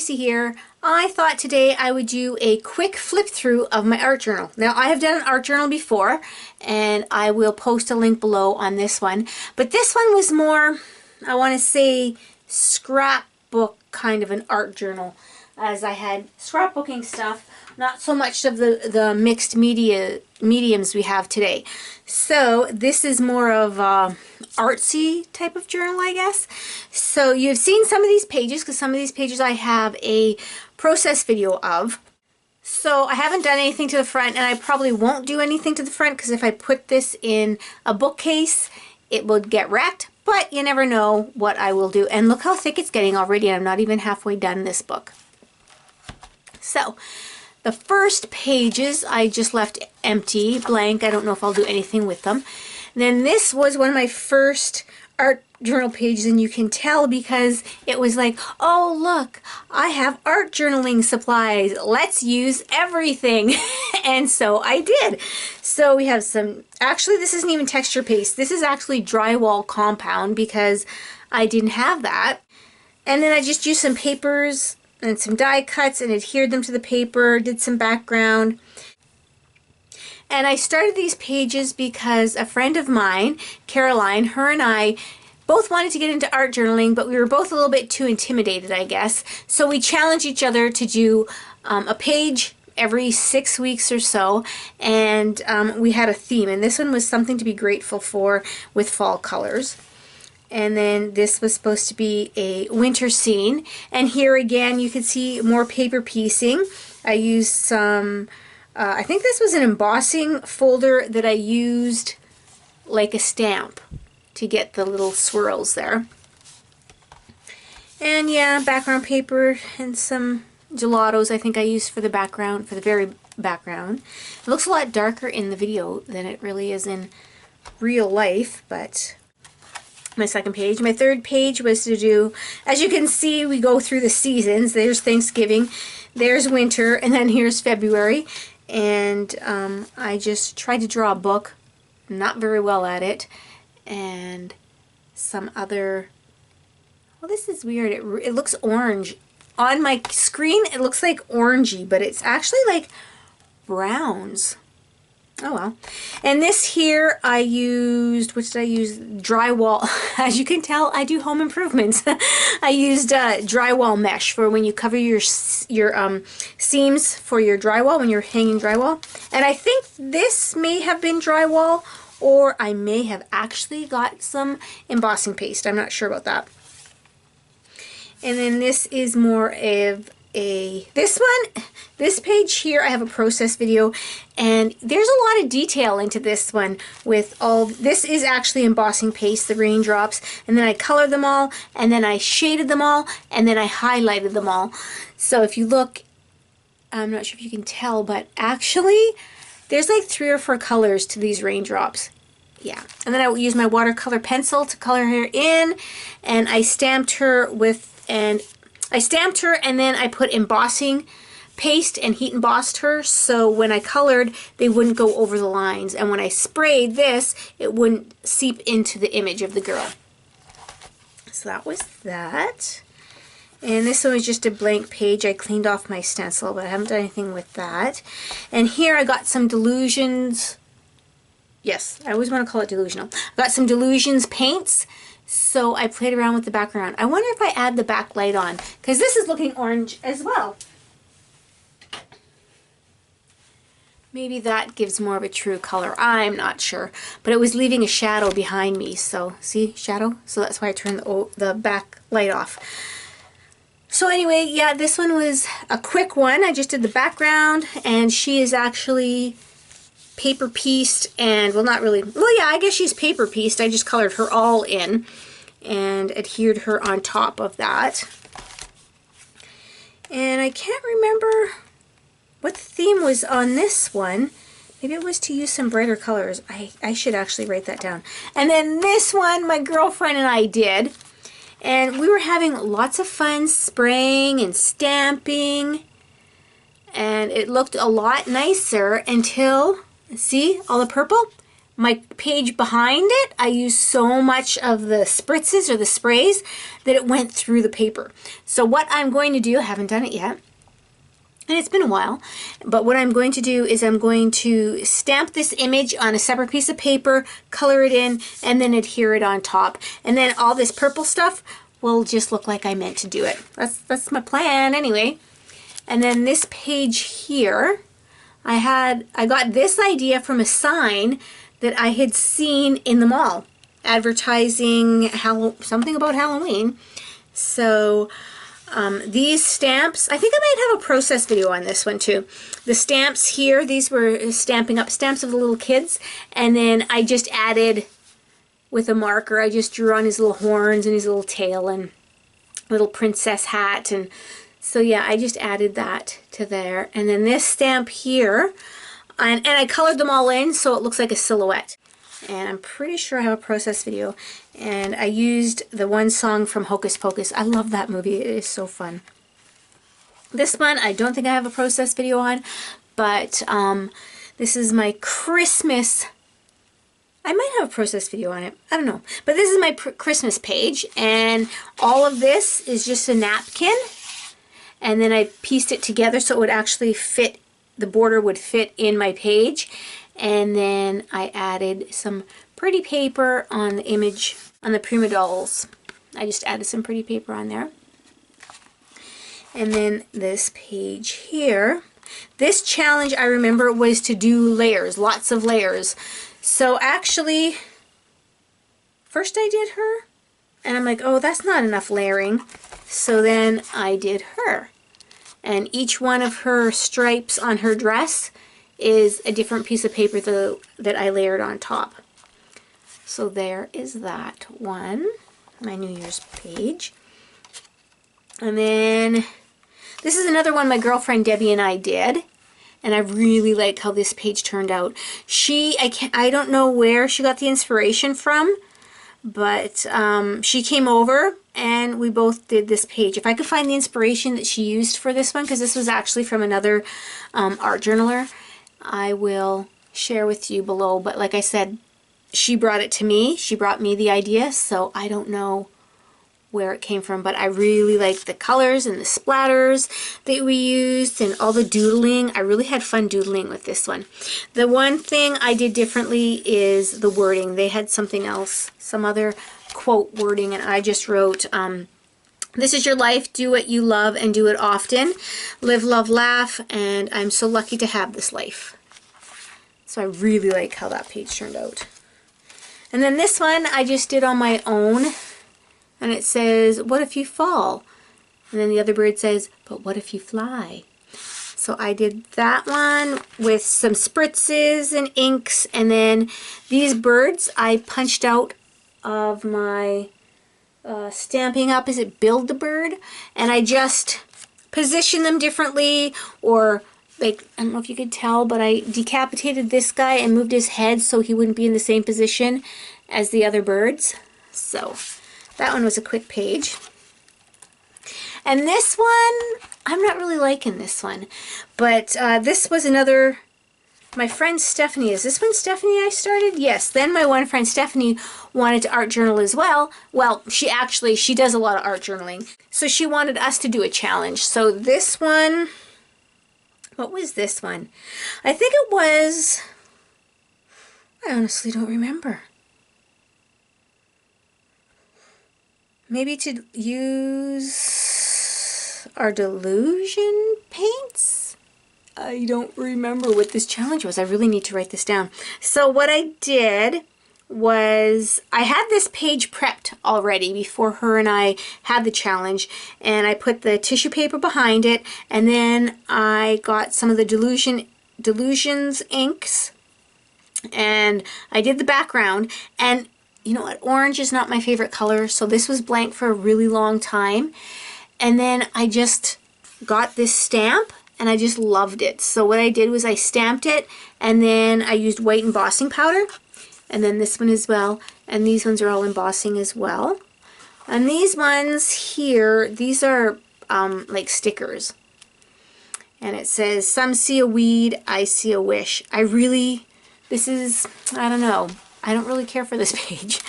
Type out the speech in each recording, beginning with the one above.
Tracy here. I thought today I would do a quick flip through of my art journal. Now I have done an art journal before and I will post a link below on this one. But this one was more, I want to say, scrapbook kind of an art journal, as I had scrapbooking stuff, not so much of the mixed mediums we have today. So this is more of a artsy type of journal, I guess. So you've seen some of these pages, because some of these pages I have a process video of. So I haven't done anything to the front, and I probably won't do anything to the front, because if I put this in a bookcase, it will get wrecked. But you never know what I will do. And look how thick it's getting already, and I'm not even halfway done this book. So the first pages I just left empty, blank. I don't know if I'll do anything with them. Then this was one of my first art journal pages, and you can tell because it was like, oh look, I have art journaling supplies. Let's use everything. And so I did. So we have some, actually this isn't even texture paste. This is actually drywall compound because I didn't have that. And then I just used some papers and some die cuts and adhered them to the paper, did some background. And I started these pages because a friend of mine, Caroline, her and I both wanted to get into art journaling, but we were both a little bit too intimidated, I guess. So we challenged each other to do a page every 6 weeks or so, and we had a theme. And this one was something to be grateful for with fall colors. And then this was supposed to be a winter scene. And here again, you can see more paper piecing. I used some, I think this was an embossing folder that I used like a stamp to get the little swirls there. And yeah, background paper and some gelatos I think I used for the background, for the very background. It looks a lot darker in the video than it really is in real life, but my second page. My third page was to do, as you can see, we go through the seasons. There's Thanksgiving, there's winter, and then here's February. And I just tried to draw a book, not very well at it, and some other, well, this is weird. It looks orange. On my screen, it looks like orangey, but it's actually like browns. Oh well. And this here I used, what did I use? Drywall. As you can tell, I do home improvements. I used drywall mesh for when you cover your seams for your drywall, when you're hanging drywall. And I think this may have been drywall, or I may have actually got some embossing paste. I'm not sure about that. And then this is more of this page here, I have a process video, and there's a lot of detail into this one with all, this is actually embossing paste, the raindrops, and then I colored them all, and then I shaded them all, and then I highlighted them all. So if you look, I'm not sure if you can tell, but actually there's like 3 or 4 colors to these raindrops. Yeah, and then I will use my watercolor pencil to color her in, and I stamped her with, and then I put embossing paste and heat embossed her, so when I colored they wouldn't go over the lines, and when I sprayed this it wouldn't seep into the image of the girl. So that was that. And this one was just a blank page. I cleaned off my stencil, but I haven't done anything with that. And here I got some Delusions. Yes, I always want to call it delusional. I got some Delusions paints. So I played around with the background. I wonder if I add the backlight on, because this is looking orange as well. Maybe that gives more of a true color. I'm not sure. But it was leaving a shadow behind me. So, see? Shadow? So that's why I turned the backlight off. So anyway, yeah, this one was a quick one. I just did the background, and she is actually paper pieced, and well, not really, well, yeah, I guess she's paper pieced. I just colored her all in and adhered her on top of that. And I can't remember what the theme was on this one. Maybe it was to use some brighter colors. I should actually write that down. And then this one my girlfriend and I did, and we were having lots of fun spraying and stamping, and it looked a lot nicer until, see all the purple? my page behind it, I used so much of the spritzes or the sprays that it went through the paper. So what I'm going to do, I haven't done it yet, and it's been a while, but what I'm going to do is I'm going to stamp this image on a separate piece of paper, color it in, and then adhere it on top. And then all this purple stuff will just look like I meant to do it. That's my plan anyway. And then this page here, I got this idea from a sign that I had seen in the mall advertising something about Halloween. So these stamps, I think I might have a process video on this one too. The stamps here, these were Stampin' Up! Stamps of the little kids, and then I just added with a marker, I just drew on his little horns and his little tail and little princess hat, and so yeah, I just added that to there. And then this stamp here, and I colored them all in so it looks like a silhouette. And I'm pretty sure I have a process video. And I used the one song from Hocus Pocus. I love that movie. It is so fun. This one, I don't think I have a process video on, but this is my Christmas. I might have a process video on it. I don't know. But this is my Christmas page, and all of this is just a napkin. And then I pieced it together so it would actually fit, the border would fit in my page. And then I added some pretty paper on the image, on the Prima Dolls. I just added some pretty paper on there. And then this page here. This challenge, I remember, was to do layers, lots of layers. So actually, first I did her, and I'm like, oh, that's not enough layering. So then I did her. And each one of her stripes on her dress is a different piece of paper that I layered on top. So there is that one, my New Year's page. And then this is another one my girlfriend Debbie and I did. And I really like how this page turned out. I don't know where she got the inspiration from, but she came over and we both did this page. If I could find the inspiration that she used for this one, because this was actually from another art journaler, I will share with you below. But like I said, she brought it to me. She brought me the idea, so I don't know where it came from, but I really like the colors and the splatters that we used and all the doodling. I really had fun doodling with this one. The one thing I did differently is the wording. They had something else, some other quote wording, and I just wrote, this is your life, do what you love and do it often. Live, love, laugh, and I'm so lucky to have this life. So I really like how that page turned out. And then this one I just did on my own. And it says, what if you fall? And then the other bird says, but what if you fly? So I did that one with some spritzes and inks. And then these birds I punched out of my Stampin' Up! Is it Build the Bird? And I just positioned them differently, or like, I don't know if you could tell, but I decapitated this guy and moved his head so he wouldn't be in the same position as the other birds. So that one was a quick page. And this one, I'm not really liking this one. But this was another, my friend Stephanie. Is this one Stephanie I started? Yes. Then my one friend Stephanie wanted to art journal as well. Well, she does a lot of art journaling. So she wanted us to do a challenge. So this one, what was this one? I think it was, I honestly don't remember. Maybe to use our Delusion paints? I don't remember what this challenge was. I really need to write this down. So what I did was, I had this page prepped already before her and I had the challenge, and I put the tissue paper behind it, and then I got some of the Delusions inks, and I did the background. And you know what? Orange is not my favorite color, so this was blank for a really long time. And then I just got this stamp, and I just loved it. So what I did was I stamped it, and then I used white embossing powder, and then this one as well. And these ones are all embossing as well. And these ones here, these are like stickers. And it says, some see a weed, I see a wish. I really This is, I don't know, I don't really care for this page.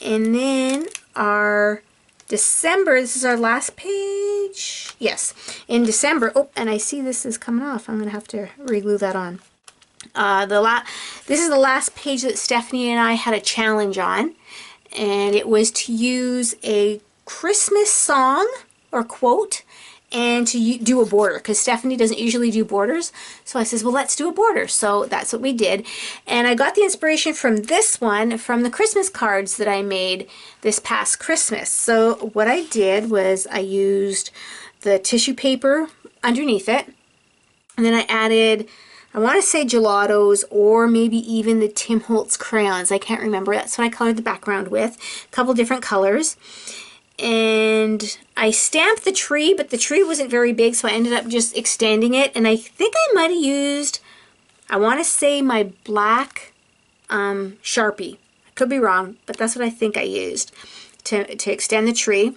And then our December, this is our last page. Yes, in December, oh, and I see this is coming off. I'm going to have to re-glue that on. This is the last page that Stephanie and I had a challenge on, and it was to use a Christmas song or quote and to do a border, because Stephanie doesn't usually do borders. So I says, well, let's do a border. So that's what we did. And I got the inspiration from this one, from the Christmas cards that I made this past Christmas. So what I did was I used the tissue paper underneath it, and then I added, I want to say gelatos or maybe even the Tim Holtz crayons. I can't remember. That's what I colored the background with. A couple different colors. And I stamped the tree, but the tree wasn't very big, so I ended up just extending it. And I think I might have used, I want to say my black Sharpie. I could be wrong, but that's what I think I used to extend the tree.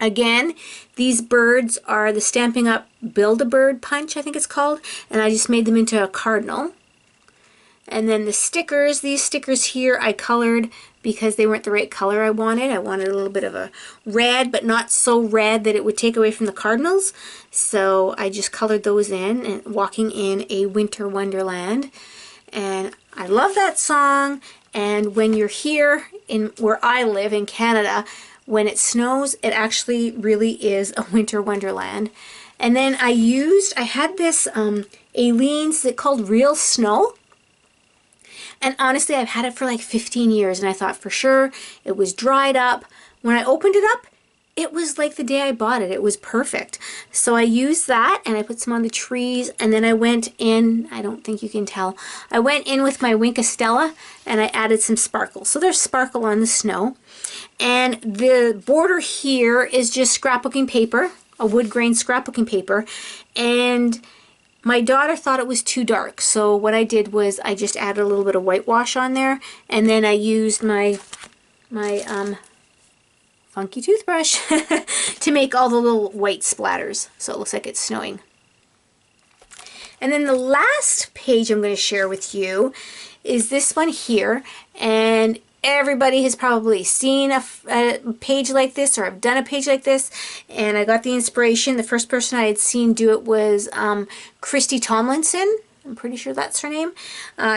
Again, these birds are the Stampin' Up! Build-A-Bird punch, I think it's called, and I just made them into a cardinal. And then the stickers, these stickers here I colored because they weren't the right color I wanted. I wanted a little bit of a red, but not so red that it would take away from the cardinals. So I just colored those in, and Walking in a Winter Wonderland. And I love that song. And when you're here in where I live in Canada, when it snows, it actually really is a winter wonderland. And then I had this Aleene's that called Real Snow. And honestly, I've had it for like 15 years, and I thought for sure it was dried up. When I opened it up, it was like the day I bought it. It was perfect. So I used that, and I put some on the trees, and then I went in, I don't think you can tell, I went in with my Wink of Stella, and I added some sparkle. So there's sparkle on the snow. And the border here is just scrapbooking paper, a wood grain scrapbooking paper, and my daughter thought it was too dark, so what I did was I just added a little bit of whitewash on there, and then I used my funky toothbrush to make all the little white splatters, so it looks like it's snowing. And then the last page I'm going to share with you is this one here, and everybody has probably seen a page like this, or I've done a page like this, and I got the inspiration. The first person I had seen do it was Christy Tomlinson. I'm pretty sure that's her name.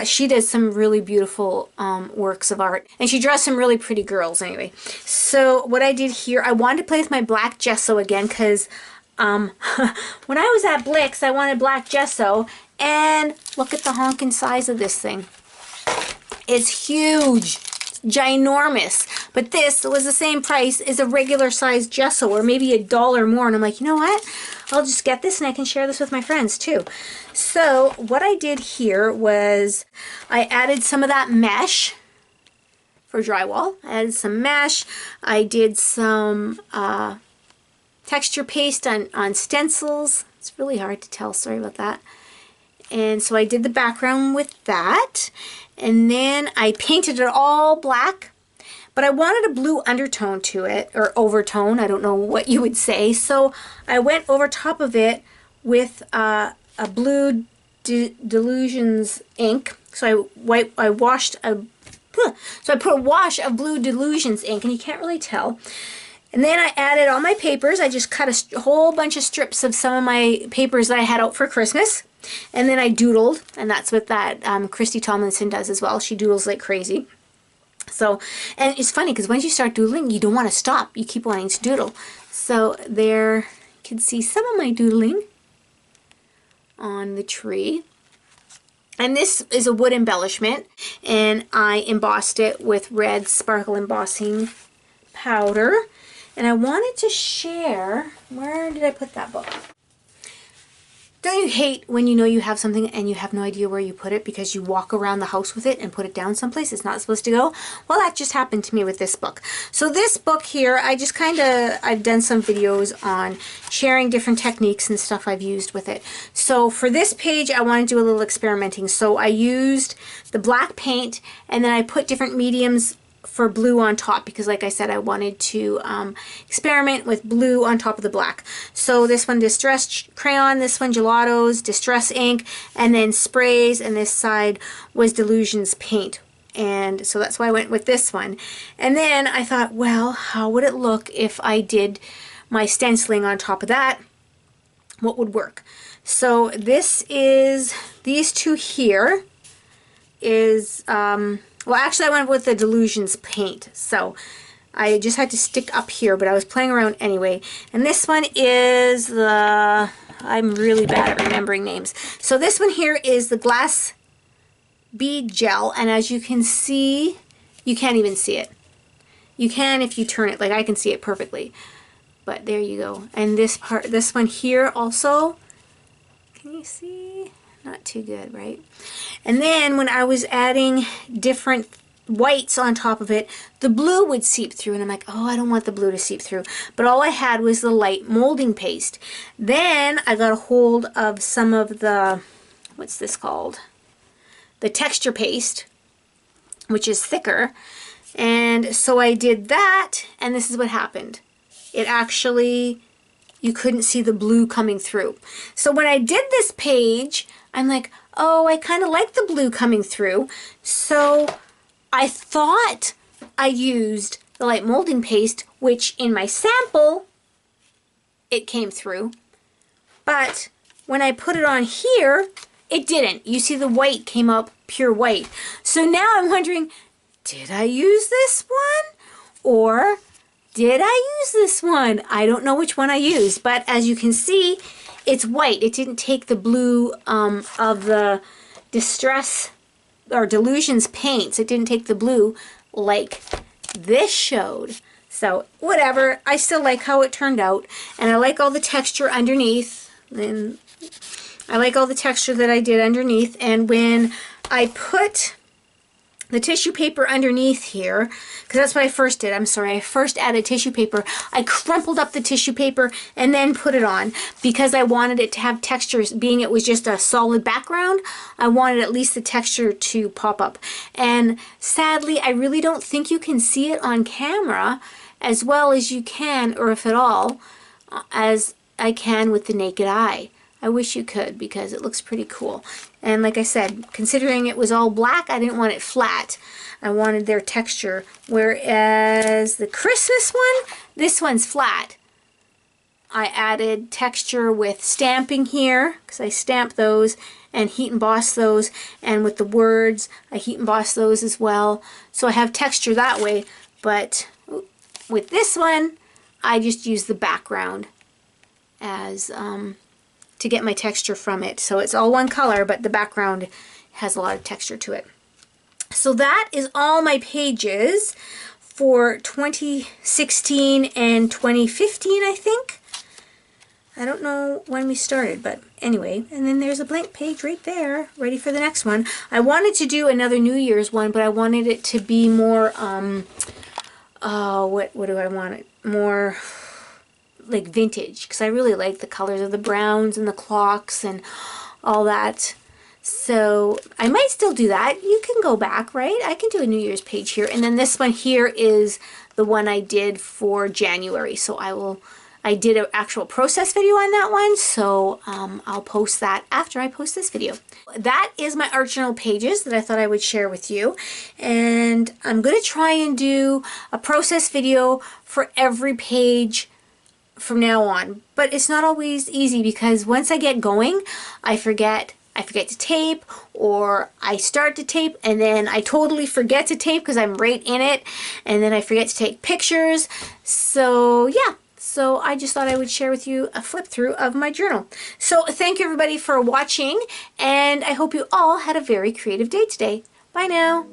She does some really beautiful works of art, and she draws some really pretty girls anyway. So what I did here, I wanted to play with my black gesso again, because when I was at Blix, I wanted black gesso, and look at the honking size of this thing. It's huge. Ginormous, but this was the same price as a regular size gesso, or maybe $1 more, and I'm like, you know what, I'll just get this and I can share this with my friends too. So what I did here was I added some of that mesh for drywall. I added some mesh. I did some texture paste on stencils. It's really hard to tell, sorry about that. And so I did the background with that, and then I painted it all black, but I wanted a blue undertone to it, or overtone, I don't know what you would say. So I went over top of it with a blue Delusions ink. So I washed so I put a wash of blue Delusions ink, and you can't really tell. And then I added all my papers. I just cut a whole bunch of strips of some of my papers that I had out for Christmas. And then I doodled, and that's what that Christy Tomlinson does as well. She doodles like crazy. So, and it's funny because once you start doodling, you don't want to stop. You keep wanting to doodle. So there, you can see some of my doodling on the tree. And this is a wood embellishment, and I embossed it with red sparkle embossing powder. And I wanted to share, where did I put that book? Don't you hate when you know you have something and you have no idea where you put it because you walk around the house with it and put it down someplace it's not supposed to go? Well, that just happened to me with this book. So this book here, I've done some videos on sharing different techniques and stuff I've used with it. So for this page, I want to do a little experimenting. So I used the black paint, and then I put different mediums for blue on top because, like I said, I wanted to experiment with blue on top of the black. So this one Distress Crayon, this one Gelatos, Distress Ink, and then sprays, and this side was Delusions paint. And so that's why I went with this one. And then I thought, well, how would it look if I did my stenciling on top of that? What would work? So this is, these two here is, well, actually I went with the Delusions paint. So I just had to stick up here, but I was playing around anyway. And this one is the, I'm really bad at remembering names. So this one here is the Glass Bead Gel, and as you can see, you can't even see it. You can if you turn it, like I can see it perfectly. But there you go. And this part, this one here also, can you see? Not too good, right? And then when I was adding different whites on top of it, the blue would seep through, and I'm like, oh, I don't want the blue to seep through. But all I had was the light molding paste. Then I got a hold of some of the, what's this called? The texture paste, which is thicker. And so I did that, and this is what happened. It actually, you couldn't see the blue coming through. So when I did this page, I'm like, oh, I kind of like the blue coming through. So I thought I used the light molding paste, which in my sample, it came through. But when I put it on here, it didn't. You see the white came up pure white. So now I'm wondering, did I use this one? Or did I use this one? I don't know which one I used, but as you can see, it's white. It didn't take the blue of the Distress or Delusions paints. It didn't take the blue like this showed. So whatever, I still like how it turned out, and I like all the texture underneath, and I like all the texture that I did underneath. And when I put the tissue paper underneath here, because that's what I first did. I'm sorry, I first added tissue paper. I crumpled up the tissue paper and then put it on because I wanted it to have textures. Being it was just a solid background, I wanted at least the texture to pop up. And sadly, I really don't think you can see it on camera as well as you can, or if at all, as I can with the naked eye. I wish you could because it looks pretty cool. And like I said, considering it was all black, I didn't want it flat. I wanted their texture. Whereas the Christmas one, this one's flat. I added texture with stamping here because I stamped those and heat embossed those. And with the words, I heat embossed those as well. So I have texture that way. But with this one, I just used the background as to get my texture from it. So it's all one color, but the background has a lot of texture to it. So that is all my pages for 2016 and 2015, I think. I don't know when we started, but anyway. And then there's a blank page right there, ready for the next one. I wanted to do another New Year's one, but I wanted it to be more, what do I want it? More like vintage, because I really like the colors of the browns and the clocks and all that. So I might still do that. You can go back, right? I can do a New Year's page here. And then this one here is the one I did for January. So I did an actual process video on that one. So I'll post that after I post this video. That is my art journal pages that I thought I would share with you. And I'm going to try and do a process video for every page from now on, but it's not always easy because once I get going, I forget to tape, or I start to tape and then I totally forget to tape because I'm right in it, and then I forget to take pictures. So yeah, so I just thought I would share with you a flip through of my journal. So thank you everybody for watching, and I hope you all had a very creative day today. Bye now.